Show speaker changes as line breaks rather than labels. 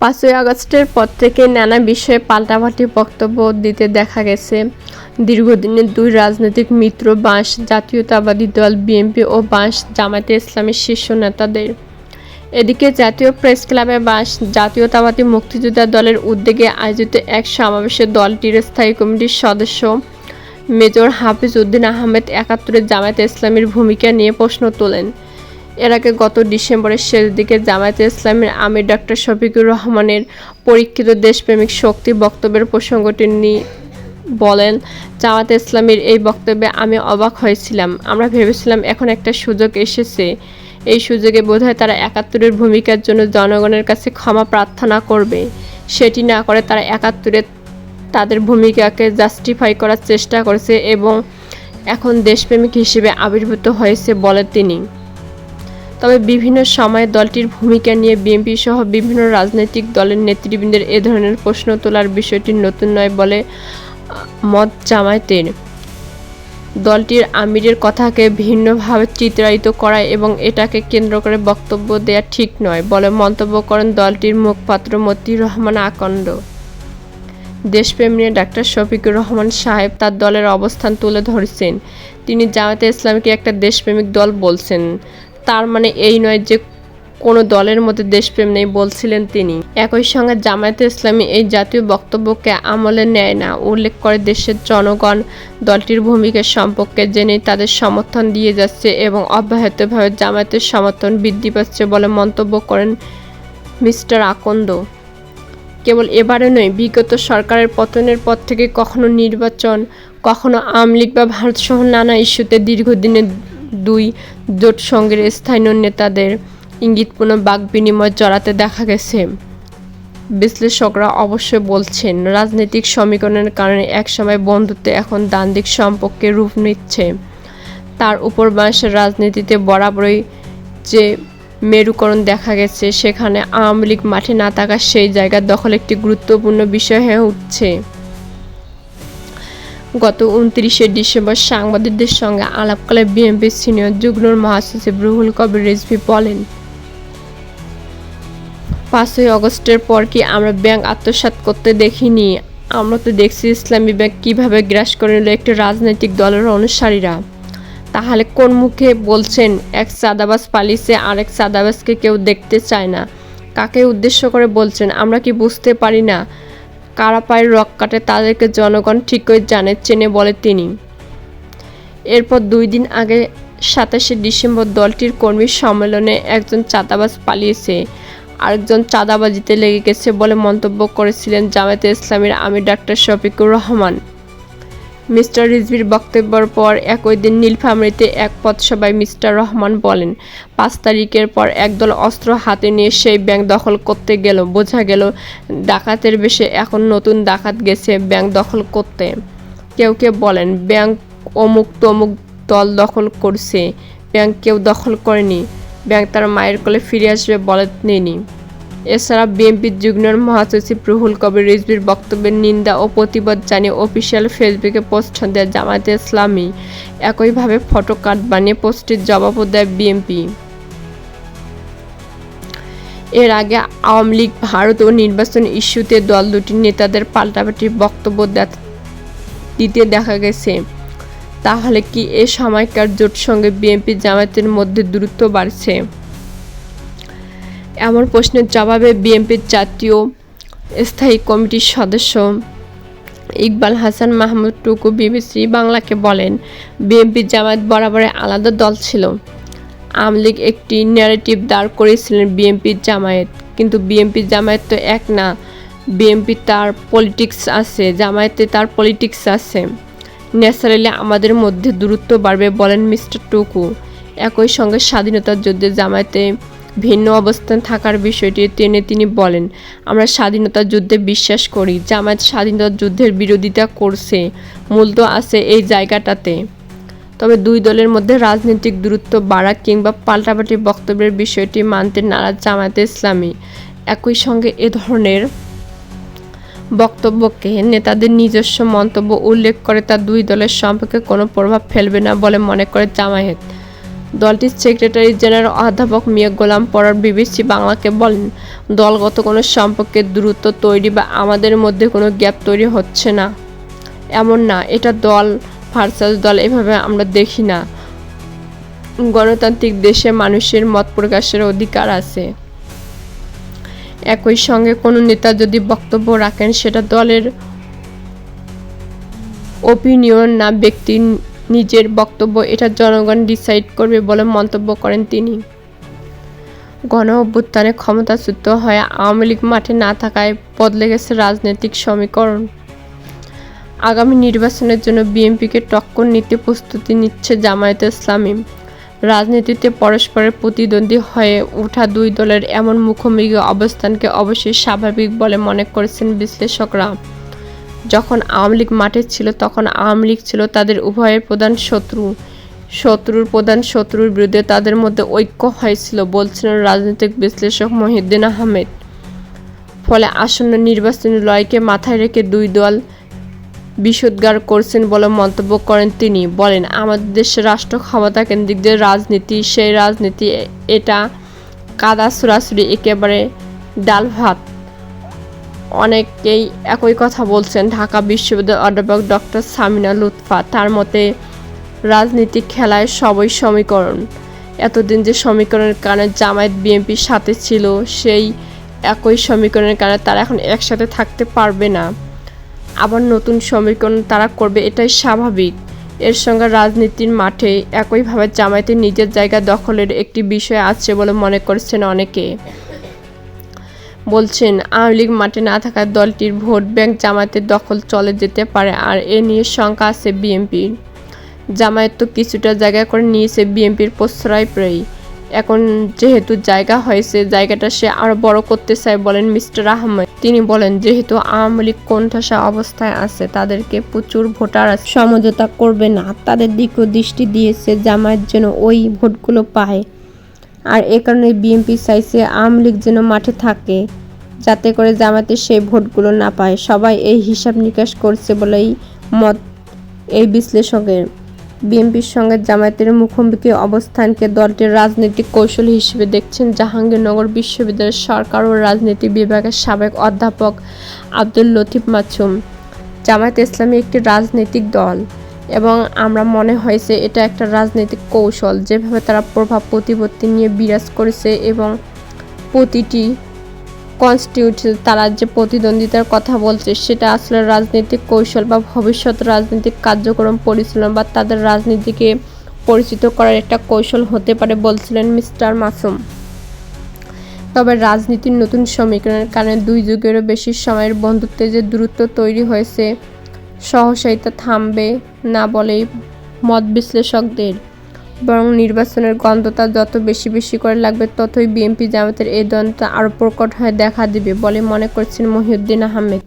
৫ই আগস্টের পর থেকে নানা বিষয়ে পাল্টাপাল্টি বক্তব্য দিতে দেখা গেছে দীর্ঘদিনের দুই রাজনৈতিক মিত্র বাঁশ জাতীয়তাবাদী দল বিএনপি ও বাঁশ জামায়াতে ইসলামীর শীর্ষ নেতাদের। এদিকে জাতীয় প্রেস ক্লাবে বাঁশ জাতীয়তাবাদী মুক্তিযোদ্ধা দলের উদ্যোগে আয়োজিত এক সমাবেশে দলটির স্থায়ী কমিটির সদস্য মেজর হাফিজ উদ্দিন আহমেদ ৭১-এর জামায়াতে ইসলামীর ভূমিকা নিয়ে প্রশ্ন তোলেন। এর আগে গত ডিসেম্বরের শেষ দিকে জামায়াতে ইসলামীর আমির ডক্টর শফিকুর রহমানের পরীক্ষিত দেশপ্রেমিক শক্তি বক্তব্যের প্রসঙ্গটি নিয়ে বলেন, জামায়াতে ইসলামীর এই বক্তব্যে আমি অবাক হয়েছিলাম। আমরা ভেবেছিলাম এখন একটা সুযোগ এসেছে, এই সুযোগে বোধহয় তারা ৭১-এর ভূমিকার জন্য জনগণের কাছে ক্ষমা প্রার্থনা করবে। সেটি না করে তারা ৭১-এ তাদের ভূমিকাকে জাস্টিফাই করার চেষ্টা করেছে এবং এখন দেশপ্রেমিক হিসেবে আবির্ভূত হয়েছে বলে তিনি। তবে বিভিন্ন সময়ে দলটির ভূমিকা নিয়ে বিএনপি সহ বিভিন্ন রাজনৈতিক দলের নেতৃবৃন্দের এ ধরনের প্রশ্ন তোলার বিষয়টি নতুন নয় বলে মত জামায়াতের। দলটির আমিরের কথাকে ভিন্নভাবে চিত্রায়িত করা এবং এটাকে কেন্দ্র করে বক্তব্য দেয়া ঠিক নয় বলে মন্তব্য করেন দলটির মুখপাত্র মতিউর রহমান আকন্দ। দেশপ্রেম নিয়ে ডাক্তার শফিকুর রহমান সাহেব তার দলের অবস্থান তুলে ধরেছেন। তিনি জামায়াতে ইসলামীকে একটা দেশপ্রেমিক দল বলছেন, তার মানে এই নয় যে কোনো দলের মধ্যে দেশপ্রেম নেই বলছিলেন তিনি। একই সঙ্গে জামায়াতে ইসলামী এই জাতীয় বক্তব্যকে আমলে নেয় না। উল্লেখ করে দেশের জনগণ দলটির ভূমিকা সম্পর্কে জেনে তাদের সমর্থন দিয়ে যাচ্ছে এবং অব্যাহতভাবে জামায়াতের সমর্থন বৃদ্ধি পাচ্ছে বলে মন্তব্য করেন মিস্টার আকন্দ। কেবল এবারে নয়, বিগত সরকারের পতনের পর থেকে কখনো নির্বাচন, কখনো আওয়ামী লীগ বা ভারতসহ নানা ইস্যুতে দীর্ঘদিনের দুই জোট সংঘের স্থানীয় নেতাদের ইঙ্গিতপূর্ণ বাকবিনিময় জড়াতে দেখা গেছে। বিশ্লেষকরা অবশ্য বলছেন, রাজনৈতিক সমীকরণের কারণে একসময় বন্ধুত্ব এখন দ্বান্দ্বিক সম্পর্কে রূপ নিচ্ছে। তার উপর বাংলাদেশের রাজনীতিতে বরাবরই যে মেরুকরণ দেখা গেছে, সেখানে আওয়ামী লীগ মাঠে না থাকা সেই জায়গা দখল একটি গুরুত্বপূর্ণ বিষয় হয়ে উঠছে। গত ২৯শে ডিসেম্বর সাংবাদিকদের সঙ্গে আলাপকালে বিএনপির সিনিয়র যুগ্ম মহাসচিব রুহুল কবির রিজভী বলেন, ৫ই আগস্টের পর কি আমরা ব্যাংক আত্মসাৎ করতে দেখিনি? আমরা তো দেখছি ইসলামী ব্যাংক কীভাবে গ্রাস করে নিল একটি রাজনৈতিক দলের অনুসারীরা। তাহলে কোন মুখে বলছেন এক চাঁদাবাজ পালিয়েছে আরেক চাঁদাবাজকে কেউ দেখতে চায় না? কাকে উদ্দেশ্য করে বলছেন আমরা কি বুঝতে পারি না? কারা পায়ের রক কাটে তাদেরকে জনগণ ঠিকই জানে, চেনে বলে তিনি। এরপর ২ দিন আগে ২৭শে ডিসেম্বর দলটির কর্মী সম্মেলনে একজন চাঁদাবাজ পালিয়েছে, আরেকজন চাঁদাবাজিতে লেগে গেছে বলে মন্তব্য করেছিলেন জামায়াতে ইসলামীর আমির ডাক্তার শফিকুর রহমান। মিস্টার রিজভির বক্তব্যের পর একই দিন নীলফামারীতে এক পথসভায় মিস্টার রহমান বলেন, ৫ তারিখের পর একদল অস্ত্র হাতে নিয়ে সেই ব্যাংক দখল করতে গেল। বোঝা গেল ডাকাতের বেশে এখন নতুন ডাকাত গেছে ব্যাংক দখল করতে। কেউ কেউ বলেন ব্যাংক অমুক তমুক দল দখল করছে, ব্যাংক কেউ দখল করেনি, ব্যাংক তার মায়ের কোলে ফিরে আসবে বলেননি। এছাড়া বিএনপির যুগ্ম মহাসচিব রুহুল কবির রিজভীর বক্তব্যের নিন্দা ও প্রতিবাদ জানিয়ে অফিসিয়াল ফেসবুকে পোস্ট দেয় জামায়াতে ইসলামী। একইভাবে ফটো কার্ড বানিয়ে পোস্টের জবাবও দেয় বিএনপি। এর আগে আওয়ামী লীগ, ভারত ও নির্বাচন ইস্যুতে দল দুটির নেতাদের পাল্টাপাল্টি বক্তব্য দিতে দেখা গেছে। তাহলে কি এ সময়কার জোট সঙ্গে বিএনপি জামায়াতের মধ্যে দূরত্ব বাড়ছে? এমন প্রশ্নের জবাবে বিএনপির জাতীয় স্থায়ী কমিটির সদস্য ইকবাল হাসান মাহমুদ টুকু বিবিসি বাংলাকে বলেন, বিএনপি জামায়াত বরাবরই আলাদা দল ছিল। আওয়ামী লীগ একটি ন্যারেটিভ দাঁড় করিয়েছিলেন বিএনপির জামায়াত, কিন্তু বিএনপি জামায়াত তো এক না। বিএনপি তার পলিটিক্স আছে, জামায়াতে তার পলিটিক্স আছে। ন্যাচারালি আমাদের মধ্যে দূরত্ব বাড়বে বলেন মিস্টার টুকু। একই সঙ্গে স্বাধীনতার যুদ্ধে জামায়াতে ভিন্ন অবস্থান থাকার বিষয়টি টেনে তিনি বলেন, আমরা স্বাধীনতার যুদ্ধে বিশ্বাস করি, জামায়াত স্বাধীনতার যুদ্ধের বিরোধিতা করছে, মূলত আছে এই জায়গাটাতে। তবে দুই দলের মধ্যে রাজনৈতিক দূরত্ব বাড়া কিংবা পাল্টাপাল্টি বক্তব্যের বিষয়টি মানতে নারাজ জামায়াতে ইসলামী। একই সঙ্গে এ ধরনের বক্তব্যকে নেতাদের নিজস্ব মন্তব্য উল্লেখ করে তা দুই দলের সম্পর্কে কোনো প্রভাব ফেলবে না বলে মনে করে জামায়াত। দলটির সেক্রেটারি জেনারেল অধ্যাপক মিয়া গোলাম পরর বিবিসি বাংলাকে বলেন, দলগত কোনো সম্পর্কের দূরত্ব তৈরি বা আমাদের মধ্যে কোনো গ্যাপ তৈরি হচ্ছে না, এমন না। এটা দল ভার্সাস দল, এভাবে আমরা দেখি না। গণতান্ত্রিক দেশে মানুষের মত প্রকাশের অধিকার আছে। একই সঙ্গে কোনো নেতা যদি বক্তব্য রাখেন সেটা দলের ওপিনিয়ন না ব্যক্তির নিজের বক্তব্য, এটা জনগণ ডিসাইড করবে বলে মন্তব্য করেন তিনি। গণ অভ্যুত্থানে ক্ষমতাচ্যুত হয়ে আওয়ামী লীগ মাঠে না থাকায় বদলে গেছে রাজনৈতিক সমীকরণ। আগামী নির্বাচনের জন্য বিএনপিকে টক্কর নিতে প্রস্তুতি নিচ্ছে জামায়াতে ইসলামী। রাজনীতিতে পরস্পরের প্রতিদ্বন্দ্বী হয়ে ওঠা দুই দলের এমন মুখোমুখি অবস্থানকে অবশ্যই স্বাভাবিক বলে মনে করছেন বিশ্লেষকরা। যখন আওয়ামী লীগ মাঠে ছিল তখন আওয়ামী লীগ ছিল তাদের উভয়ের প্রধান শত্রু। প্রধান শত্রুর বিরুদ্ধে তাদের মধ্যে ঐক্য হয়েছিল, বলছিলেন রাজনৈতিক বিশ্লেষক মহিউদ্দিন আহমেদ। ফলে আসন্ন নির্বাচনী লড়াইকে মাথায় রেখে দুই দল বিষোদ্গার করছেন বলে মন্তব্য করেন তিনি। বলেন, আমাদের দেশের রাষ্ট্র ক্ষমতা কেন্দ্রিক যে রাজনীতি, সেই রাজনীতি এটা কাদা ছোড়াছুড়ি, একেবারে ডাল ভাত। অনেকেই একই কথা বলছেন। ঢাকা বিশ্ববিদ্যালয়ের অধ্যাপক ডক্টর সামিনা লুৎফা তার মতে, রাজনীতিক খেলায় সবই সমীকরণ। এতদিন যে সমীকরণের কারণে জামায়াত বিএনপির সাথে ছিল, সেই একই সমীকরণের কারণে তারা এখন একসাথে থাকতে পারবে না। আবার নতুন সমীকরণ তারা করবে, এটাই স্বাভাবিক। এর সঙ্গে রাজনীতির মাঠে একইভাবে জামায়াতের নিজের জায়গা দখলের একটি বিষয় আছে বলে মনে করছেন অনেকে। বলছেন, আওয়ামী লীগ মাঠে না থাকায় দলটির ভোট ব্যাংক জামায়াতের দখল চলে যেতে পারে, আর এ নিয়ে শঙ্কা আছে বিএনপির। জামায়াত তো কিছুটা জায়গা করে নিয়েছে বিএনপির প্রশ্রয়প্রায়ী। এখন যেহেতু জায়গা হয়েছে, জায়গাটা সে আরও বড় করতে চায় বলেন মিস্টার আহমেদ। তিনি বলেন, যেহেতু আওয়ামী লীগ কোণঠাসা অবস্থায় আছে, তাদেরকে প্রচুর ভোটার সমঝোতা করবে না, তাদের দিকেও দৃষ্টি দিয়েছে জামায়াত যেন ওই ভোটগুলো পায়। আর এ কারণে বিএনপি চাইছে আওয়ামী লীগ যেন মাঠে থাকে, যাতে করে জামায়াতে সেই ভোটগুলো না পায়। সবাই এই হিসাব নিকাশ করছে বলেই মত এই বিশ্লেষকের। বিএনপির সঙ্গে জামায়াতের মুখোমুখি অবস্থানকে দলটির রাজনৈতিক কৌশল হিসেবে দেখছেন জাহাঙ্গীরনগর বিশ্ববিদ্যালয়ের সরকার ও রাজনীতি বিভাগের সাবেক অধ্যাপক আব্দুল লতিফ মাসুম। জামায়াতে ইসলামী একটি রাজনৈতিক দল এবং আমরা মনে হয়েছে এটা একটা রাজনৈতিক কৌশল। যেভাবে তারা প্রভাব প্রতিপত্তি নিয়ে বিরাজ করেছে এবং প্রতিটি কনস্টিটিউশন তারা যে প্রতিদ্বন্দ্বিতার কথা বলছে, সেটা আসলে রাজনৈতিক কৌশল বা ভবিষ্যৎ রাজনৈতিক কার্যক্রম পরিচালনা বা তাদের রাজনীতিকে পরিচিত করার একটা কৌশল হতে পারে, বলছিলেন মিস্টার মাসুম। তবে রাজনীতির নতুন সমীকরণের কারণে দুই যুগেরও বেশি সময়ের বন্ধুত্বে যে দূরত্ব তৈরি হয়েছে, সহসাই তা থামবে না বলেই মত বিশ্লেষকদের। বরং নির্বাচনের গন্ধটা যত বেশি করে লাগবে, ততই বিএনপি জামায়াতের এই দ্বন্দ্ব আরও প্রকট হয়ে দেখা দিবে বলে মনে করছেন মহিউদ্দিন আহমেদ।